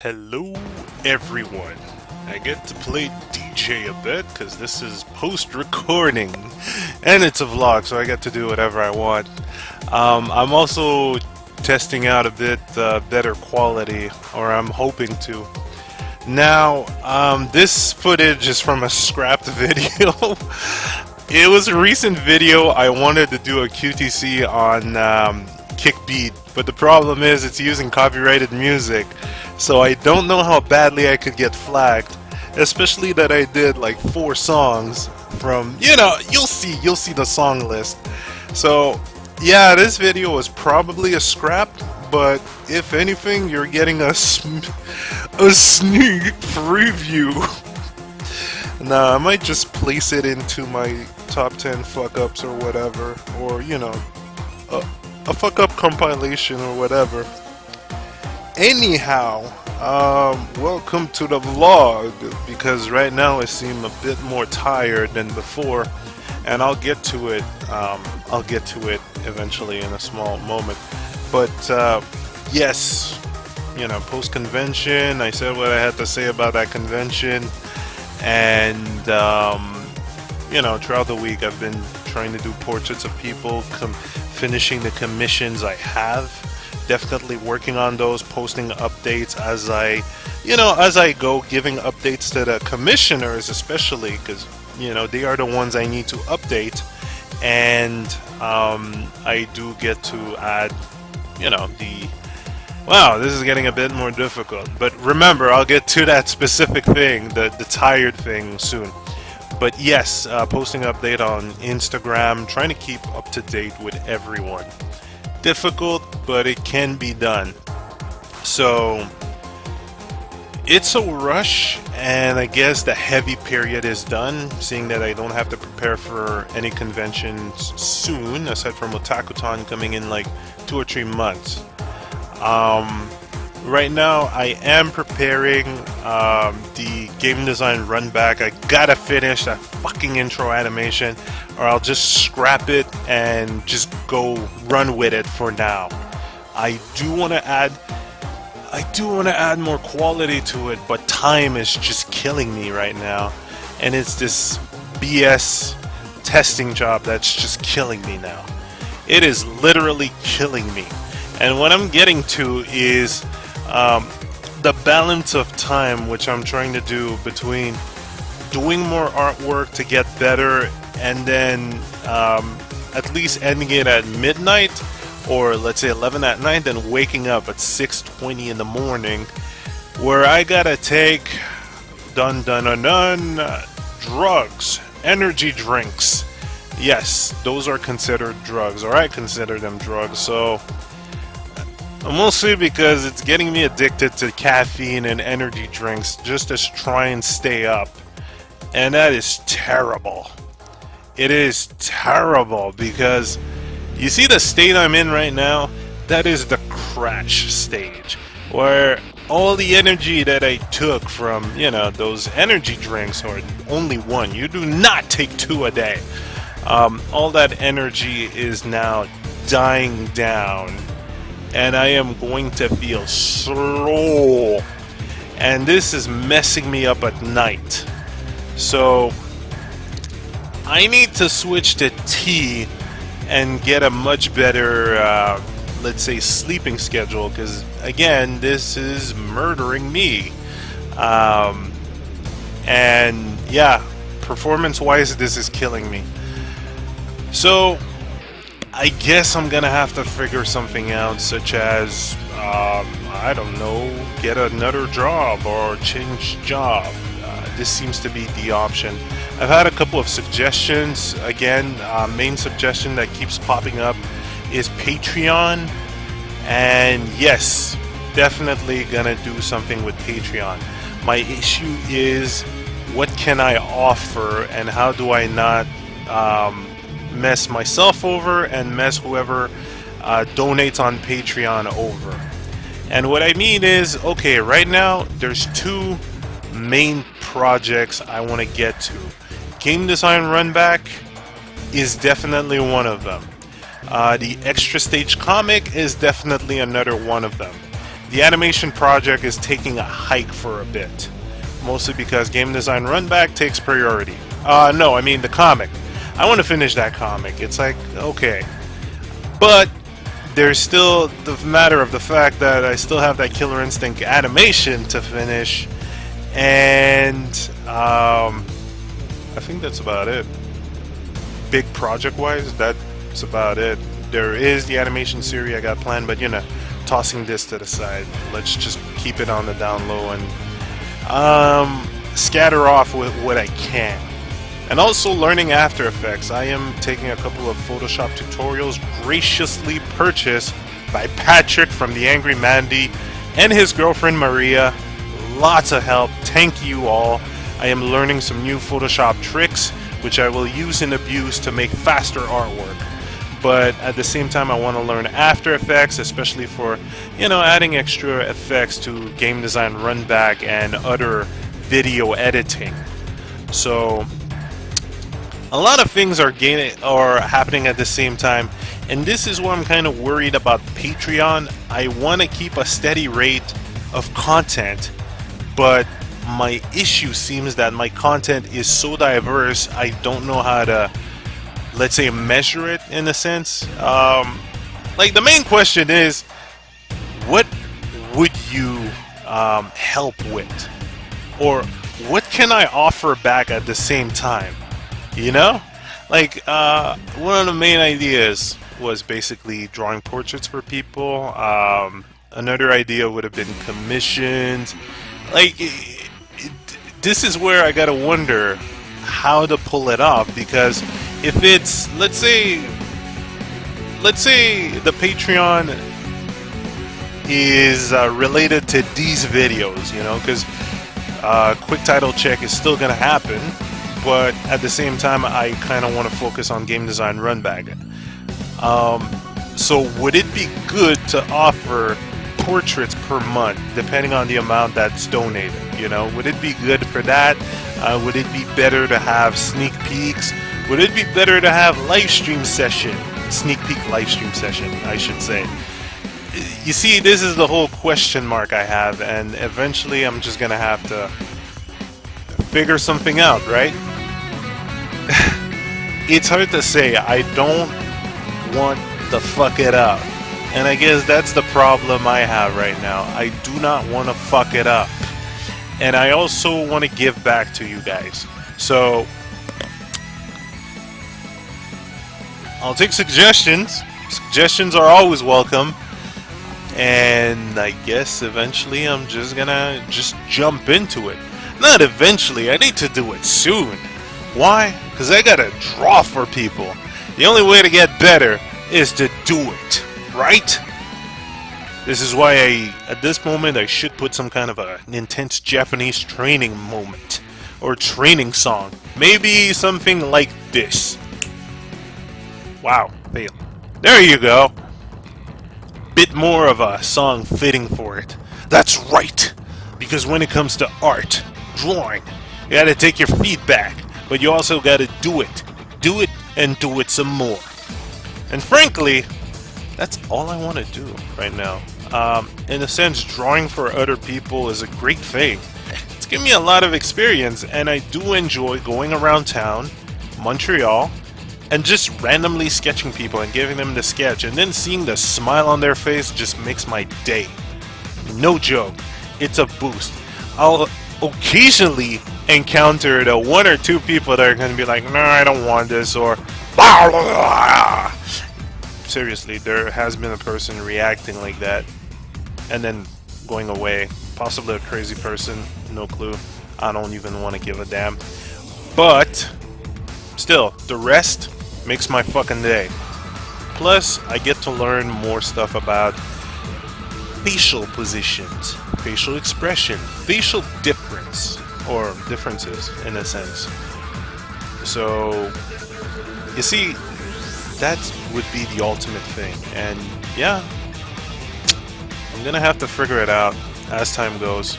Hello everyone. I get to play DJ a bit because this is post-recording and it's a vlog, so I get to do whatever I want. I'm also testing out a bit better quality, or I'm hoping to. Now, this footage is from a scrapped video. It was a recent video. I wanted to do a QTC on Kickbeat, but the problem is it's using copyrighted music, so I don't know how badly I could get flagged, especially that I did like 4 songs from, you'll see the song list. So yeah, this video was probably a scrap, but if anything, you're getting a sneak preview. Nah, I might just place it into my top 10 fuck-ups or whatever, or a fuck-up compilation or whatever. Anyhow, welcome to the vlog, because right now I seem a bit more tired than before, and I'll get to it eventually in a small moment. But yes, post-convention, I said what I had to say about that convention, and throughout the week I've been trying to do portraits of people, finishing the commissions I have. Definitely working on those, posting updates as I go, giving updates to the commissioners, especially because they are the ones I need to update, and I do get to add wow, this is getting a bit more difficult, but remember, I'll get to that specific thing, the tired thing, soon. But yes, posting update on Instagram, trying to keep up to date with everyone. Difficult, but it can be done. So it's a rush, and I guess the heavy period is done, seeing that I don't have to prepare for any conventions soon, aside from Otakuton coming in like 2 or 3 months. Right now I am preparing the game design run back. I gotta finish that fucking intro animation, or I'll just scrap it and just go run with it for now. I do want to add more quality to it, but time is just killing me right now, and it's this BS testing job that's just killing me now. It is literally killing me, and what I'm getting to is the balance of time which I'm trying to do between doing more artwork to get better, and then at least ending it at midnight, or let's say 11 at night, then waking up at 6:20 in the morning, where I gotta take drugs, energy drinks. Yes, those are considered drugs, or I consider them drugs. So mostly because it's getting me addicted to caffeine and energy drinks just to try and stay up, and that is terrible. It is terrible, because you see the state I'm in right now? That is the crash stage, where all the energy that I took from, those energy drinks, or only one, you do not take 2 a day, all that energy is now dying down, and I am going to feel slow, and this is messing me up at night. So I need to switch to tea and get a much better, let's say, sleeping schedule, because again, this is murdering me. And yeah, performance-wise, this is killing me. So I guess I'm gonna have to figure something out, such as, I don't know, get another job or change job. This seems to be the option. I've had a couple of suggestions. Again, main suggestion that keeps popping up is Patreon, and yes, definitely gonna do something with Patreon. My issue is, what can I offer, and how do I not mess myself over and mess whoever donates on Patreon over? And what I mean is, okay, right now there's 2 main projects I want to get to. Game design runback is definitely one of them. The extra stage comic is definitely another one of them. the animation project is taking a hike for a bit, mostly because Game Design Runback takes priority. No, I mean the comic. I want to finish that comic. It's like, okay. But there's still the matter of the fact that I still have that Killer Instinct animation to finish, and I think that's about it. Big project-wise, that's about it. There is the animation series I got planned, but you know, tossing this to the side. Let's just keep it on the down low and scatter off with what I can. And also learning After Effects. I am taking a couple of Photoshop tutorials graciously purchased by Patrick from The Angry Mandy and his girlfriend Maria. Lots of help. Thank you all. I am learning some new Photoshop tricks which I will use and abuse to make faster artwork. But at the same time, I want to learn After Effects, especially for, you know, adding extra effects to Game Design Runback and other video editing. So a lot of things are happening at the same time, and this is where I'm kind of worried about Patreon. I want to keep a steady rate of content, but my issue seems that my content is so diverse, I don't know how to, let's say, measure it in a sense. Like, the main question is, what would you help with? Or what can I offer back at the same time? You know? Like, one of the main ideas was basically drawing portraits for people. Another idea would have been commissions. Like, this is where I gotta wonder how to pull it off, because if it's, let's say the Patreon is related to these videos, you know, because quick title check is still gonna happen, but at the same time I kind of want to focus on Game Design Runback. So would it be good to offer portraits per month, depending on the amount that's donated? You know, would it be good for that? Would it be better to have sneak peeks? Would it be better to have live stream session? Sneak peek live stream session, I should say. You see, this is the whole question mark I have, and eventually I'm just gonna have to figure something out, right? It's hard to say. I don't want to fuck it up. And I guess that's the problem I have right now. I do not want to fuck it up. And I also want to give back to you guys. So I'll take suggestions. Suggestions are always welcome. And I guess eventually I'm just gonna jump into it. Not eventually, I need to do it soon. Why? Because I gotta draw for people. The only way to get better is to do it, right? This is why at this moment, I should put some kind of an intense Japanese training moment. Or training song. Maybe something like this. Wow, fail. There you go. Bit more of a song fitting for it. That's right. Because when it comes to art, drawing, you gotta take your feedback. But you also gotta do it. Do it and do it some more. And frankly, that's all I want to do right now. In a sense, drawing for other people is a great thing. It's given me a lot of experience, and I do enjoy going around town, Montreal, and just randomly sketching people and giving them the sketch, and then seeing the smile on their face just makes my day. No joke. It's a boost. I'll occasionally encounter the one or two people that are going to be like, no, I don't want this, or blah, blah, blah. Seriously, there has been a person reacting like that and then going away. Possibly a crazy person, no clue. I don't even want to give a damn. But still, the rest makes my fucking day. Plus, I get to learn more stuff about facial positions, facial expression, facial difference, or differences in a sense. So, you see, that would be the ultimate thing. And yeah, I'm gonna have to figure it out as time goes.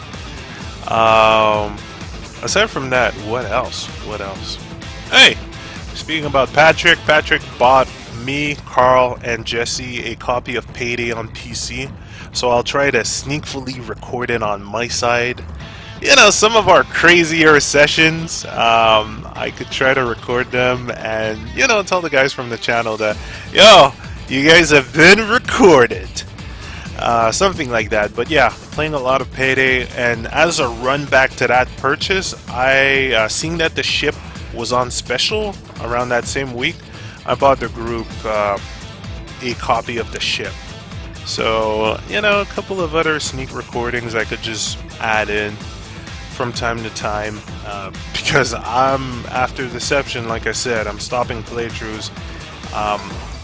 Aside from that, what else? Hey, speaking about Patrick bought me, Carl, and Jesse a copy of Payday on PC. so I'll try to sneakily record it on my side. You know, some of our crazier sessions, I could try to record them and, you know, tell the guys from the channel that, yo, you guys have been recorded. Something like that. But yeah, playing a lot of Payday, and as a run back to that purchase, I seeing that the ship was on special around that same week, I bought the group a copy of the ship. So, you know, a couple of other sneak recordings I could just add in from time to time, because I'm, after Deception, like I said, I'm stopping playthroughs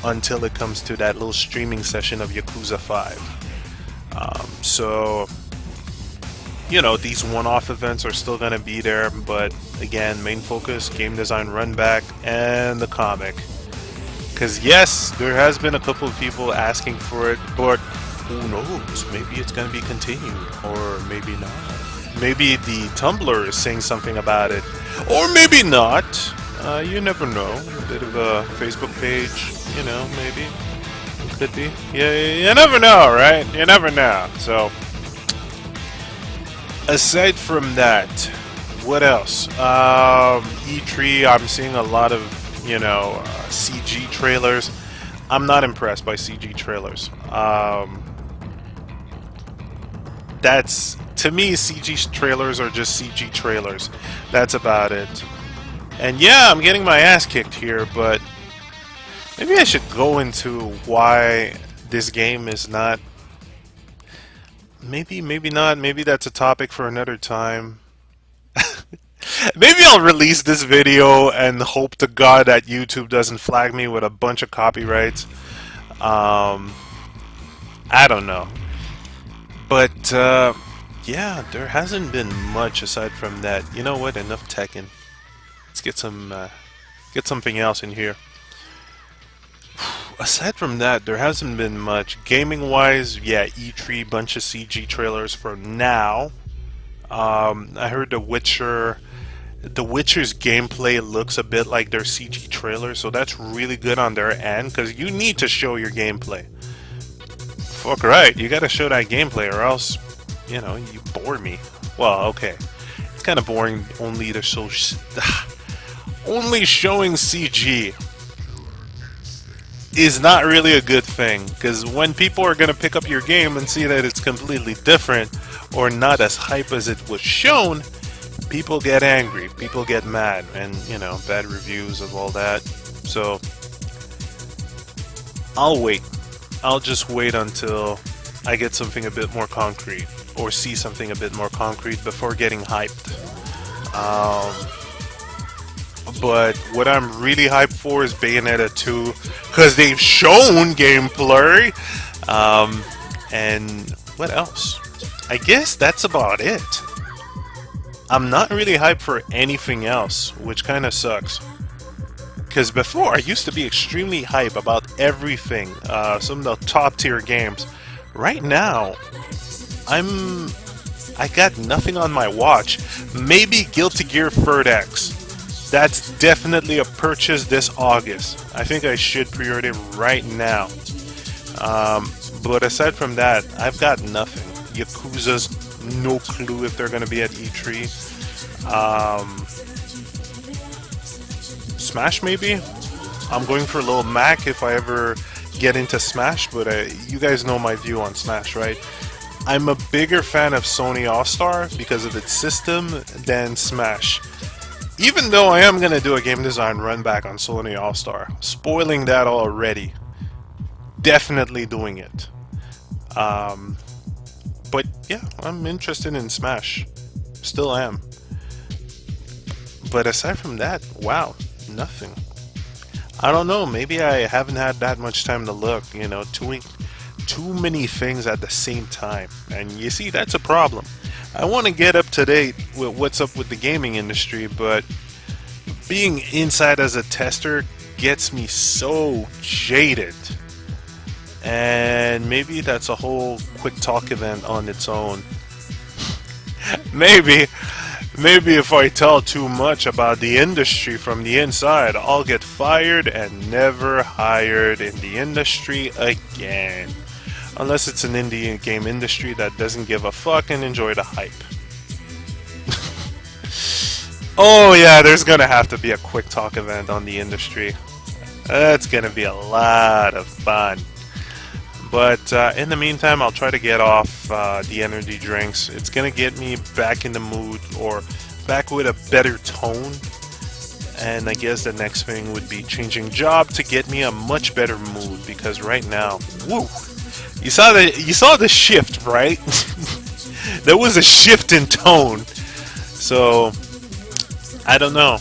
until it comes to that little streaming session of Yakuza 5. So, you know, these one-off events are still going to be there, but again, main focus, game design run back, and the comic. Because yes, there has been a couple of people asking for it, but who knows, maybe it's going to be continued, or maybe not. Maybe the Tumblr is saying something about it, or maybe not. You never know. A bit of a Facebook page, you know, maybe. Could be. Yeah, you never know, right? You never know. So, aside from that, what else? E3, I'm seeing a lot of, you know, CG trailers. I'm not impressed by CG trailers. That's, to me, CG trailers are just CG trailers. That's about it. And yeah, I'm getting my ass kicked here, but maybe I should go into why this game is not... Maybe not. Maybe that's a topic for another time. Maybe I'll release this video and hope to God that YouTube doesn't flag me with a bunch of copyrights. I don't know. But, yeah, there hasn't been much aside from that. You know what? Enough Tekken. Let's get something else in here. Aside from that, there hasn't been much. Gaming-wise, yeah, E3, bunch of CG trailers for now. I heard The Witcher's gameplay looks a bit like their CG trailer, so that's really good on their end, because you need to show your gameplay. Fuck right, you gotta show that gameplay, or else, you know, you bore me. Well, okay, it's kind of boring only to show... only showing CG is not really a good thing, because when people are going to pick up your game and see that it's completely different or not as hype as it was shown, people get angry, people get mad, and, you know, bad reviews of all that. So I'll wait. I'll just wait until I get something a bit more concrete, or see something a bit more concrete before getting hyped. But what I'm really hyped for is Bayonetta 2, because they've shown gameplay. And what else? I guess that's about it. I'm not really hyped for anything else, which kind of sucks. Because before, I used to be extremely hyped about everything, some of the top tier games. Right now, I got nothing on my watch. Maybe Guilty Gear Third X. That's definitely a purchase this August. I think I should pre-order it right now. But aside from that, I've got nothing. Yakuza's no clue if they're going to be at E3. Smash maybe? I'm going for Lil Mac if I ever get into Smash, but you guys know my view on Smash, right? I'm a bigger fan of Sony All-Star because of its system than Smash. Even though I am going to do a game design run back on Sony All-Star. Spoiling that already. Definitely doing it. But yeah, I'm interested in Smash. Still am. But aside from that, wow, nothing. I don't know, maybe I haven't had that much time to look, you know, too many things at the same time. And you see, that's a problem. I want to get up to date with what's up with the gaming industry, but being inside as a tester gets me so jaded. And maybe that's a whole quick talk event on its own. Maybe if I tell too much about the industry from the inside, I'll get fired and never hired in the industry again. unless it's an indie game industry that doesn't give a fuck and enjoy the hype. Oh yeah, there's gonna have to be a quick talk event on the industry. That's gonna be a lot of fun. But in the meantime, I'll try to get off the energy drinks. It's gonna get me back in the mood, or back with a better tone. And I guess the next thing would be changing job to get me a much better mood, because right now, woo! You saw the shift, right? There was a shift in tone. So I don't know.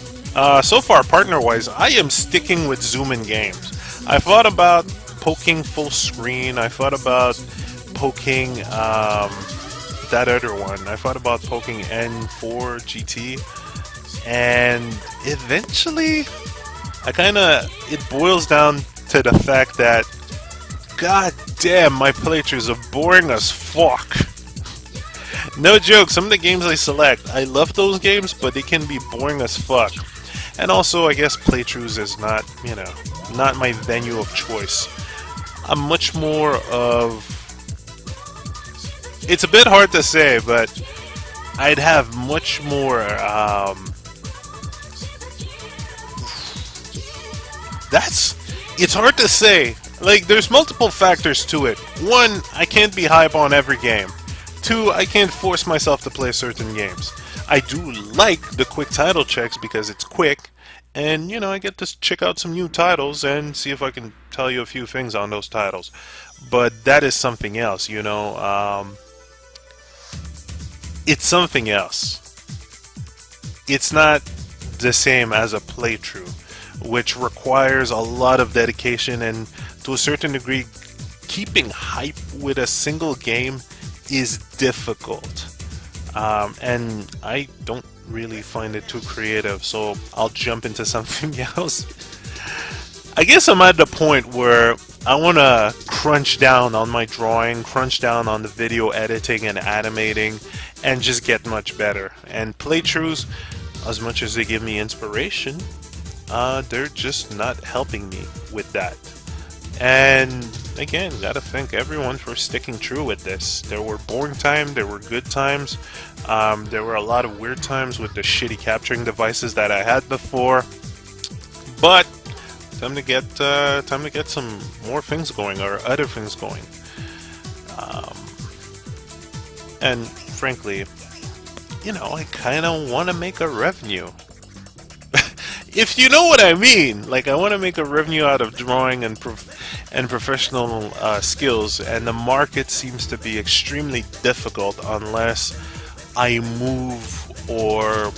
So far, partner-wise, I am sticking with Zoom-in games. I thought about poking full screen. I thought about poking that other one. I thought about poking N4 GT, and eventually, it boils down to the fact that, god damn, my playthroughs are boring as fuck. No joke, some of the games I select, I love those games, but they can be boring as fuck. And also, I guess playthroughs is not, not my venue of choice. I'm much more of... It's a bit hard to say, but I'd have much more, It's hard to say. Like, there's multiple factors to it. One, I can't be hype on every game. Two, I can't force myself to play certain games. I do like the quick title checks because it's quick, and I get to check out some new titles and see if I can tell you a few things on those titles. But that is something else, it's something else. It's not the same as a playthrough, which requires a lot of dedication, and to a certain degree, keeping hype with a single game is difficult. And I don't really find it too creative, so I'll jump into something else. I guess I'm at the point where I want to crunch down on my drawing, crunch down on the video editing and animating, and just get much better. And playthroughs, as much as they give me inspiration, they're just not helping me with that. And again, gotta thank everyone for sticking true with this. There were boring times, there were good times, there were a lot of weird times with the shitty capturing devices that I had before, but time to get some more things going, or other things going. And frankly, I kind of want to make a revenue. If you know what I mean, like, I want to make a revenue out of drawing and professional skills, and the market seems to be extremely difficult unless I move or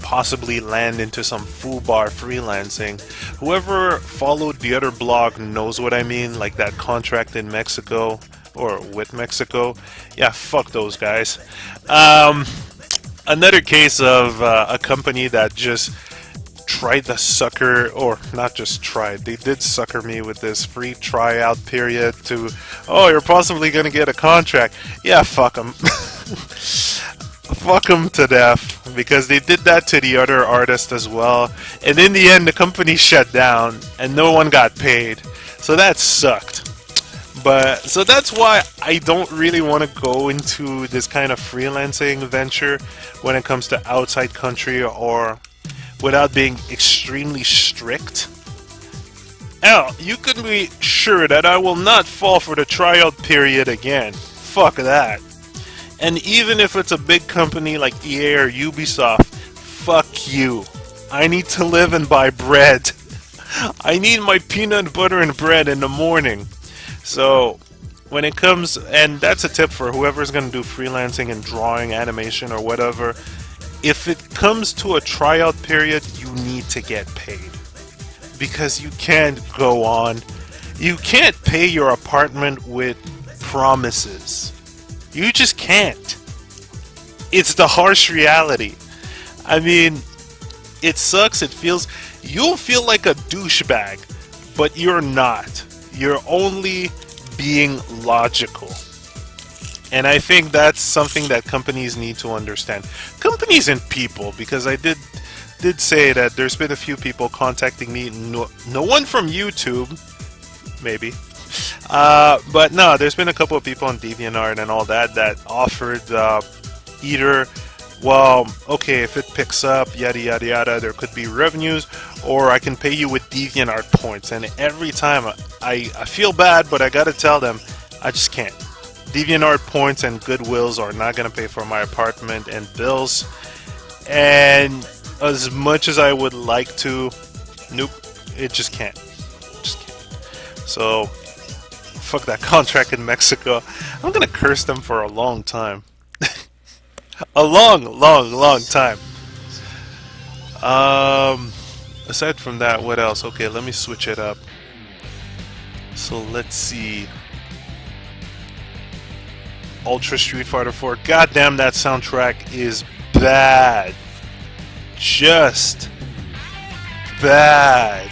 possibly land into some foobar freelancing. Whoever followed the other blog knows what I mean, like that contract in Mexico, or with Mexico. Yeah, fuck those guys. Another case of a company that just tried to sucker, or not just tried, they did sucker me with this free tryout period to, oh, you're possibly gonna get a contract. Yeah, fuck them. Fuck them to death, because they did that to the other artist as well, and in the end the company shut down and no one got paid, so that sucked. But so that's why I don't really want to go into this kind of freelancing venture when it comes to outside country, or without being extremely strict. Now, you can be sure that I will not fall for the tryout period again. Fuck that. And even if it's a big company like EA or Ubisoft, fuck you. I need to live and buy bread. I need my peanut butter and bread in the morning. So, when it comes, and that's a tip for whoever's going to do freelancing and drawing, animation, or whatever, if it comes to a tryout period, you need to get paid. Because you can't go on. You can't pay your apartment with promises. You just can't. It's the harsh reality. I mean, it sucks, it feels... You'll feel like a douchebag, but you're not. You're only being logical. And I think that's something that companies need to understand. Companies and people, because I did say that there's been a few people contacting me, no one from YouTube, maybe, But no, there's been a couple of people on DeviantArt and all that that offered either, well, okay, if it picks up, yada yada yada, there could be revenues, or I can pay you with DeviantArt points. And every time I feel bad, but I gotta tell them, I just can't. DeviantArt points and Goodwills are not gonna pay for my apartment and bills. And as much as I would like to, nope, it just can't. Just can't. So, fuck that contract in Mexico. I'm gonna curse them for a long time. A long time. Aside from that, what else? Okay, let me switch it up. So let's see. Ultra Street Fighter 4. Goddamn, that soundtrack is bad. Just bad.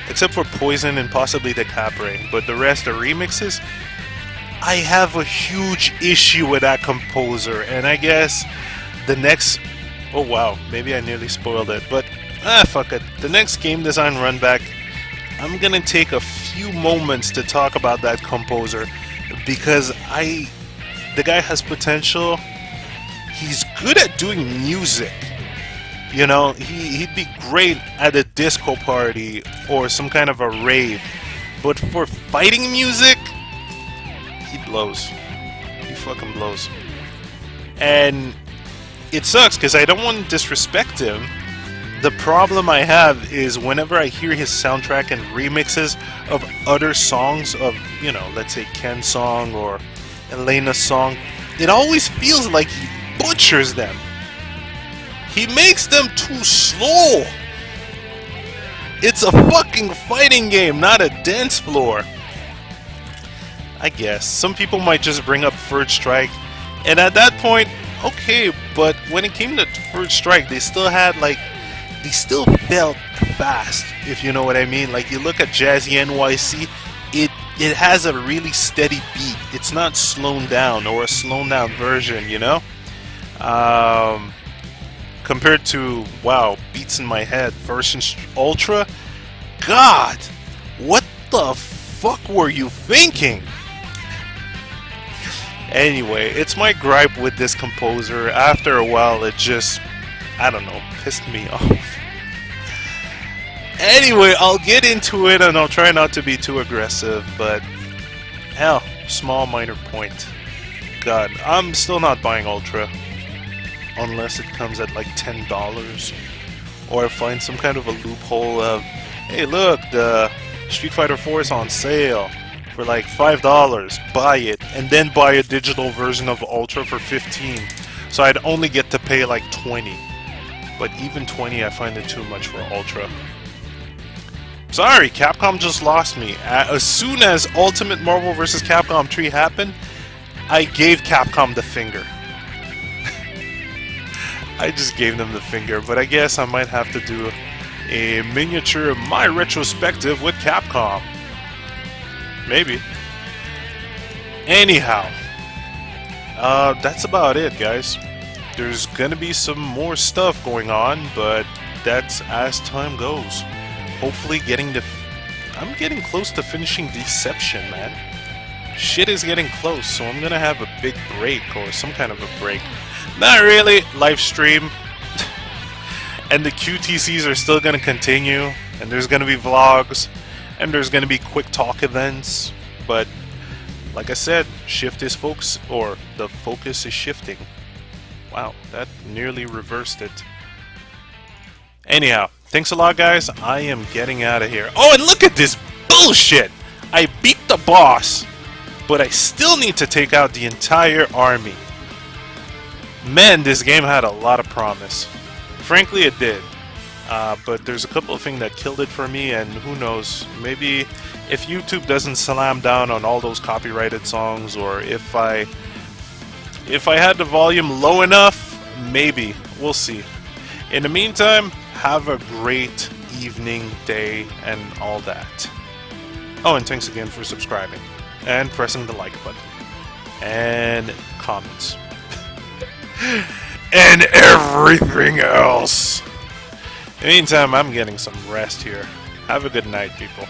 Except for Poison and possibly the Capre. But the rest, the remixes, I have a huge issue with that composer. And I guess the next... Oh wow, maybe I nearly spoiled it. But, fuck it. The next game design run back, I'm gonna take a few moments to talk about that composer. Because the guy has potential. He's good at doing music. You know, he'd be great at a disco party or some kind of a rave. But for fighting music, he blows. He fucking blows. And it sucks because I don't want to disrespect him. The problem I have is whenever I hear his soundtrack and remixes of other songs of, you know, let's say Ken's song or Elena's song, it always feels like he butchers them. He makes them too slow. It's a fucking fighting game, not a dance floor. I guess. Some people might just bring up Third Strike, and at that point, okay, but when it came to Third Strike, they still felt fast, if you know what I mean. Like, you look at Jazzy NYC, it has a really steady beat. It's not slowed down or a slowed down version, you know? Compared to, wow, Beats in My Head version Ultra? God! What the fuck were you thinking? Anyway, it's my gripe with this composer. After a while, it just, I don't know, pissed me off. Anyway, I'll get into it and I'll try not to be too aggressive, but hell, small minor point. God, I'm still not buying Ultra unless it comes at like $10 or I find some kind of a loophole of, hey look, the Street Fighter 4 is on sale for like $5, buy it, and then buy a digital version of Ultra for $15. So I'd only get to pay like $20. But even $20 I find it too much for Ultra. Sorry, Capcom just lost me. As soon as Ultimate Marvel vs. Capcom 3 happened, I gave Capcom the finger. I just gave them the finger, but I guess I might have to do a miniature of my retrospective with Capcom. Maybe. Anyhow, that's about it, guys. There's gonna be some more stuff going on, but that's as time goes. Hopefully I'm getting close to finishing Deception, man. Shit is getting close, so I'm gonna have a big break, or some kind of a break. Not really, live stream. And the QTCs are still gonna continue, and there's gonna be vlogs, and there's gonna be quick talk events, but like I said, the focus is shifting. Wow, that nearly reversed it. Anyhow, thanks a lot, guys. I am getting out of here. Oh, and look at this bullshit! I beat the boss, but I still need to take out the entire army. Man, this game had a lot of promise. Frankly, it did. But there's a couple of things that killed it for me, and who knows, maybe if YouTube doesn't slam down on all those copyrighted songs, or if I had the volume low enough, maybe. We'll see. In the meantime, have a great evening, day, and all that. Oh, and thanks again for subscribing, and pressing the like button, and comments, and everything else. In the meantime, I'm getting some rest here. Have a good night, people.